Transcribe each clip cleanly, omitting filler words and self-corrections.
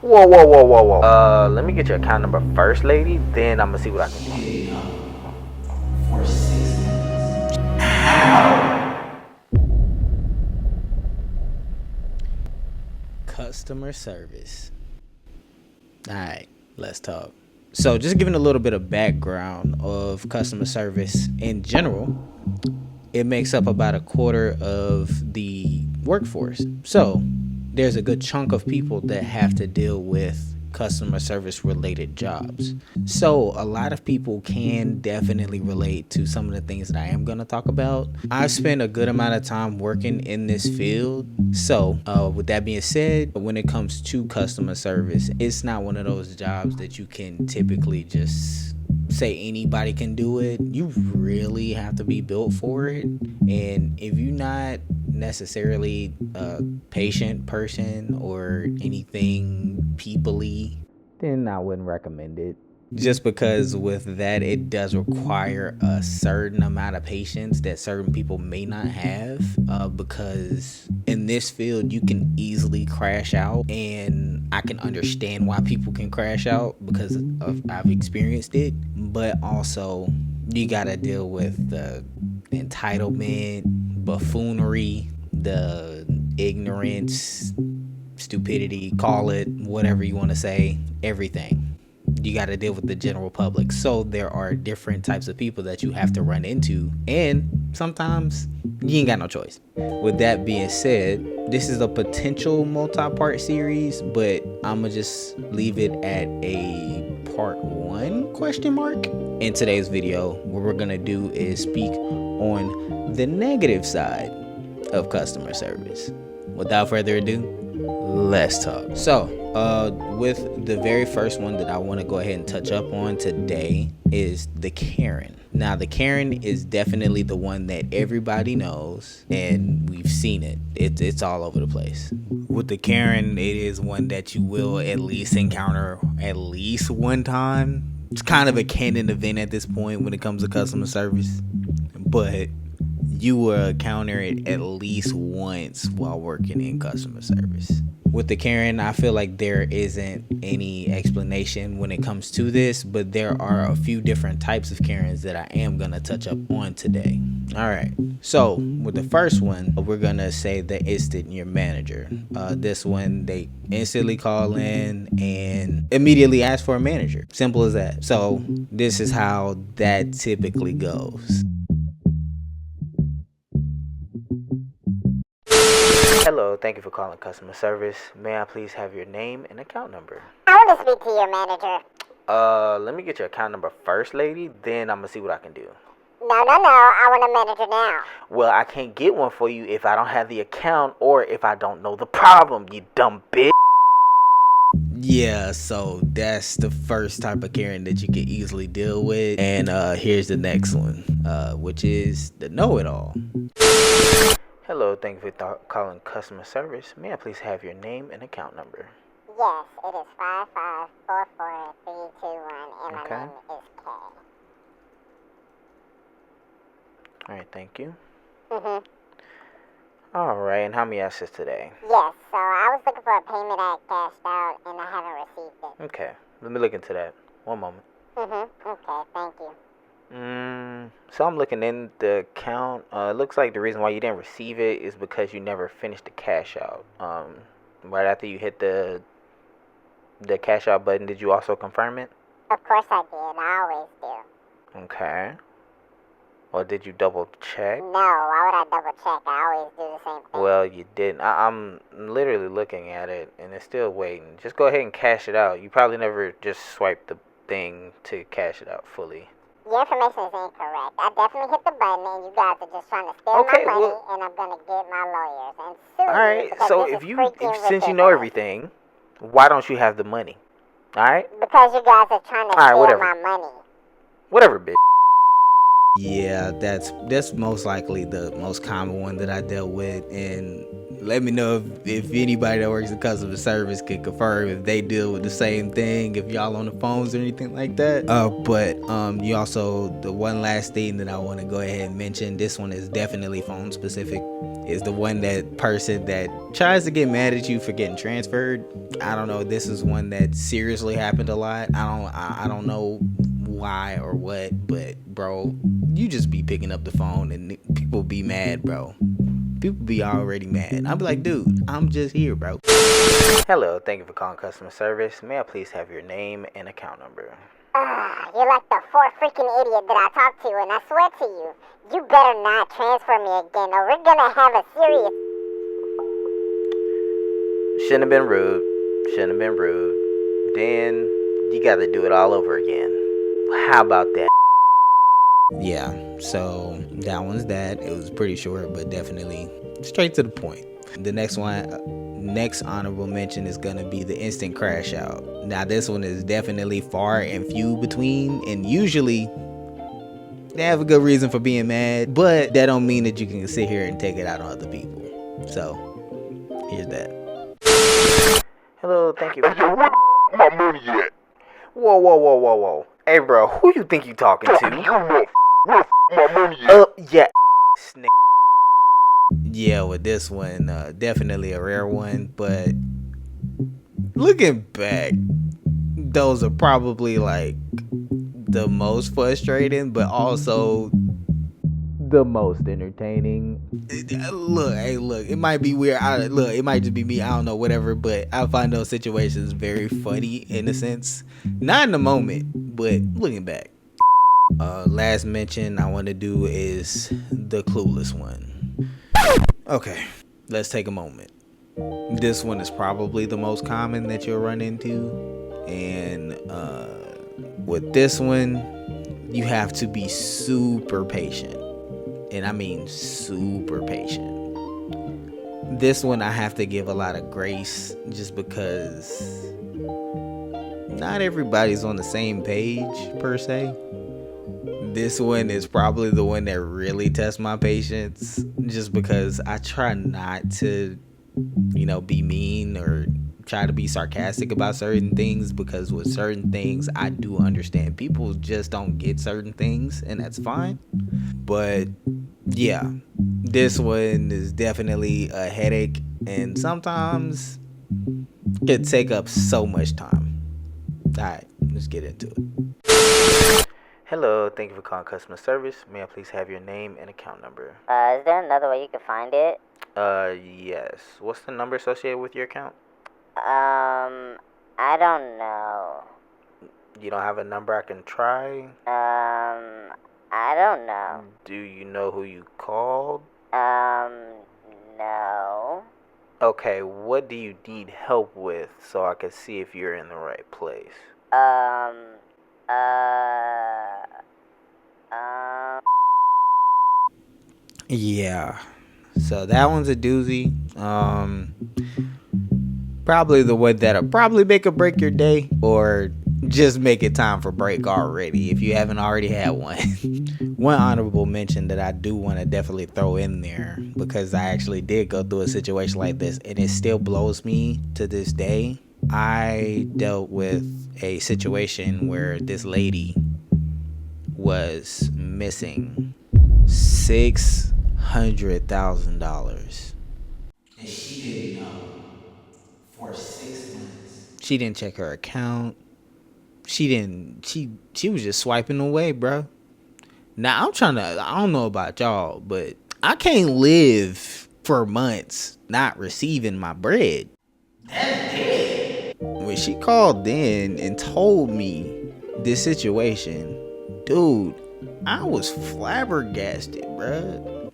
Whoa, whoa, whoa, whoa, whoa. Let me get your account number first, lady. Then I'm gonna see what I can do. For 6 minutes. How? Customer service. Alright, let's talk. So, just giving a little bit of background of customer service in general, it makes up about a quarter of the workforce. So, there's a good chunk of people that have to deal with customer service related jobs. So, a lot of people can definitely relate to some of the things that I am going to talk about. I've spent a good amount of time working in this field. So, with that being said, when it comes to customer service, it's not one of those jobs that you can typically just say anybody can do it. You really have to be built for it. And if you're not necessarily a patient person or anything peoply, then I wouldn't recommend it. Just because with that, it does require a certain amount of patience that certain people may not have, because in this field you can easily crash out, and I can understand why people can crash out because I've experienced it. But also you gotta deal with the entitlement, buffoonery, the ignorance, stupidity, call it whatever you want to say, everything. You got to deal with the general public. So there are different types of people that you have to run into, and sometimes you ain't got no choice. With that being said, this is a potential multi-part series, but I'm gonna just leave it at a part 1 question mark. In today's video, what we're gonna do is speak on the negative side of customer service. Without further ado, let's talk. So, with the very first one that I want to go ahead and touch up on today is the Karen. Now, the Karen is definitely the one that everybody knows, and we've seen it. It's all over the place. With the Karen, it is one that you will at least encounter at least one time. It's kind of a canon event at this point when it comes to customer service, but you will encounter it at least once while working in customer service. With the Karen, I feel like there isn't any explanation when it comes to this, but there are a few different types of Karens that I am going to touch up on today. All right. So with the first one, we're going to say the instant your manager. This one, they instantly call in and immediately ask for a manager. Simple as that. So this is how that typically goes. Hello, thank you for calling customer service. May I please have your name and account number? I want to speak to your manager. Let me get your account number first, lady. Then I'm gonna see what I can do. No. I want a manager now. Well, I can't get one for you if I don't have the account or if I don't know the problem, you dumb bitch. Yeah, so that's the first type of Karen that you can easily deal with. And here's the next one, which is the know-it-all. Hello, thank you for calling customer service. May I please have your name and account number? Yes, it is 5544321, and my Okay. name is Kay. Alright, thank you. Mhm. Alright, and how may I assist today? Yes, so I was looking for a payment I cashed out, and I haven't received it. Okay, let me look into that. One moment. Okay, thank you. So I'm looking in the account. It looks like the reason why you didn't receive it is because you never finished the cash out. Right after you hit the cash out button, did you also confirm it? Of course I did. I always do. Okay. Or did you double check? No, why would I double check? I always do the same thing. Well, you didn't. I'm literally looking at it, and it's still waiting. Just go ahead and cash it out. You probably never just swiped the thing to cash it out fully. Your information is incorrect. I definitely hit the button, and you guys are just trying to steal Okay, my money, well, and I'm gonna get my lawyers and sue you. Alright, because so this if is you, freaking since you know ridiculous. everything, why don't you have the money? Alright? Because you guys are trying to Alright, steal whatever. my money. Whatever, bitch. Yeah, that's most likely the most common one that I dealt with. And let me know if anybody that works in customer service can confirm if they deal with the same thing, if y'all on the phones or anything like that. But you also, the one last thing that I want to go ahead and mention, this one is definitely phone specific, is the one that person that tries to get mad at you for getting transferred. I don't know, this is one that seriously happened a lot. I don't know why or what, but bro, you just be picking up the phone and people be mad, bro. People be already mad. I'll be like, dude, I'm just here, bro. Hello, thank you for calling customer service. May I please have your name and account number? You're like the fourth freaking idiot that I talked to, and I swear to you, you better not transfer me again, or we're gonna have a serious... Shouldn't have been rude. Shouldn't have been rude. Then you gotta do it all over again. How about that? Yeah, so that one's that. It was pretty short, but definitely straight to the point. The next honorable mention is gonna be the instant crash out. Now this one is definitely far and few between, and usually they have a good reason for being mad, but that don't mean that you can sit here and take it out on other people. So here's that. Hello, thank you. Hey, yo, where the my money at? Whoa. Hey, bro, who you think you talking You to? motherfucker, where the my money at? Yeah, snake. Yeah, with this one, definitely a rare one, but looking back, those are probably like the most frustrating, but also the most entertaining. Look, it might be weird. It might just be me. I don't know, whatever. But I find those situations very funny in a sense, not in the moment, but looking back. Last mention I want to do is the clueless one. Okay, let's take a moment. This one is probably the most common that you'll run into, and with this one, you have to be super patient. And I mean super patient. This one I have to give a lot of grace just because not everybody's on the same page per se. This one is probably the one that really tests my patience just because I try not to, be mean or try to be sarcastic about certain things, because with certain things I do understand people just don't get certain things, and that's fine. But yeah, this one is definitely a headache, and sometimes it take up so much time. All right, let's get into it. Hello, thank you for calling customer service. May I please have your name and account number? Is there another way you can find it? Yes. What's the number associated with your account? I don't know. You don't have a number I can try? I don't know. Do you know who you called? No. Okay, what do you need help with so I can see if you're in the right place? Yeah, so that one's a doozy. Probably the one that'll probably make or break your day, or just make it time for break already if you haven't already had one. One honorable mention that I do want to definitely throw in there, because I actually did go through a situation like this and it still blows me to this day. I dealt with a situation where this lady was missing $600,000. And she didn't know for 6 months. She didn't check her account. She was just swiping away, bro. Now I don't know about y'all, but I can't live for months not receiving my bread. That's dead. When she called in and told me this situation, dude, I was flabbergasted, bro.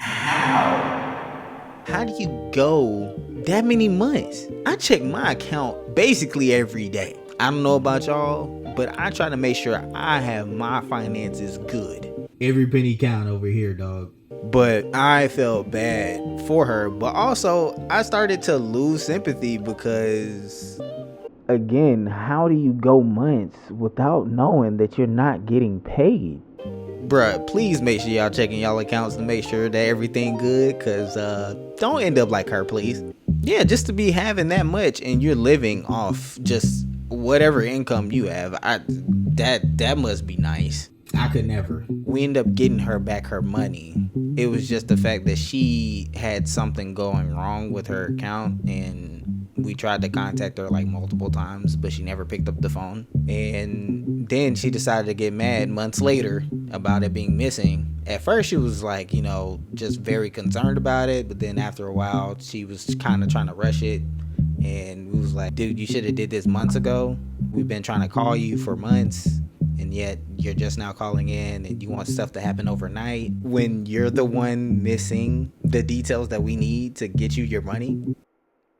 How do you go that many months? I check my account basically every day. I don't know about y'all, but I try to make sure I have my finances good. Every penny count over here, dog. But I felt bad for her, but also I started to lose sympathy because, again, how do you go months without knowing that you're not getting paid? bruh, please make sure y'all checking y'all accounts to make sure that everything good, cause don't end up like her, please. Yeah, just to be having that much and you're living off just whatever income you have, that must be nice. I could never. We end up getting her back her money. It was just the fact that she had something going wrong with her account, and we tried to contact her like multiple times, but she never picked up the phone. And then she decided to get mad months later about it being missing. At first she was like, just very concerned about it, but then after a while she was kind of trying to rush it. And we was like, dude, you should have did this months ago. We've been trying to call you for months, and yet you're just now calling in and you want stuff to happen overnight when you're the one missing the details that we need to get you your money.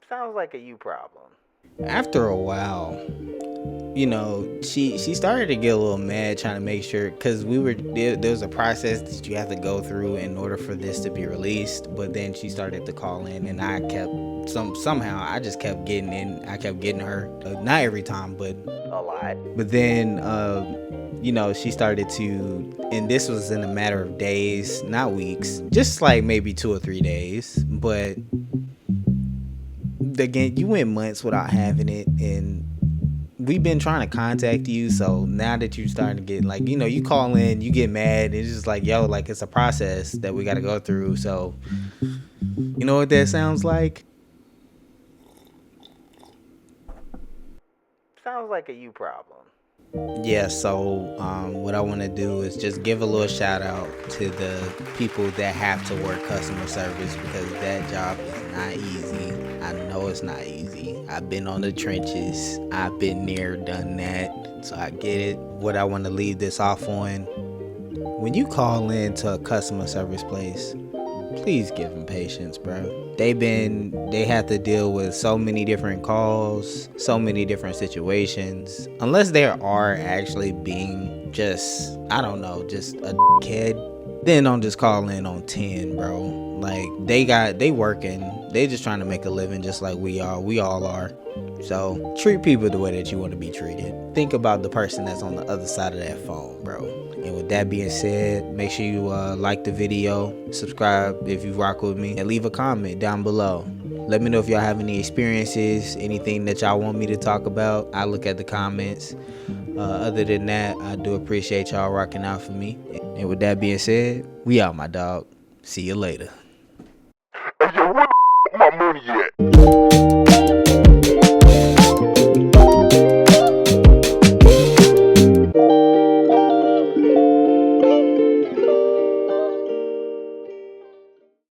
Sounds like a you problem. After a while, she started to get a little mad, trying to make sure, because there was a process that you have to go through in order for this to be released. But then she started to call in, and I kept somehow I just kept getting in. I kept getting her, not every time, but A lot. but then she started to, and this was in a matter of days, not weeks, just like maybe 2 or 3 days. But again, you went months without having it, and we've been trying to contact you. So now that you're starting to get, like, you call in, you get mad, it's just like, yo, like, it's a process that we got to go through. So you know what that sounds like? Sounds like a you problem. Yeah, so what I want to do is just give a little shout out to the people that have to work customer service, because that job is not easy. I know it's not easy. I've been on the trenches. I've been there, done that, so I get it. What I want to leave this off on, when you call in to a customer service place, please give them patience, bro. They have to deal with so many different calls, so many different situations. Unless they are actually being just, I don't know, just a kid, then don't just call in on 10, bro. Like, they working. They just trying to make a living just like we are. We all are. So treat people the way that you want to be treated. Think about the person that's on the other side of that phone, bro. And with that being said, make sure you like the video, subscribe if you rock with me, and leave a comment down below. Let me know if y'all have any experiences, anything that y'all want me to talk about. I look at the comments. Other than that, I do appreciate y'all rocking out for me. And with that being said, we out, my dog. See you later. Hey, yo, where the my money at?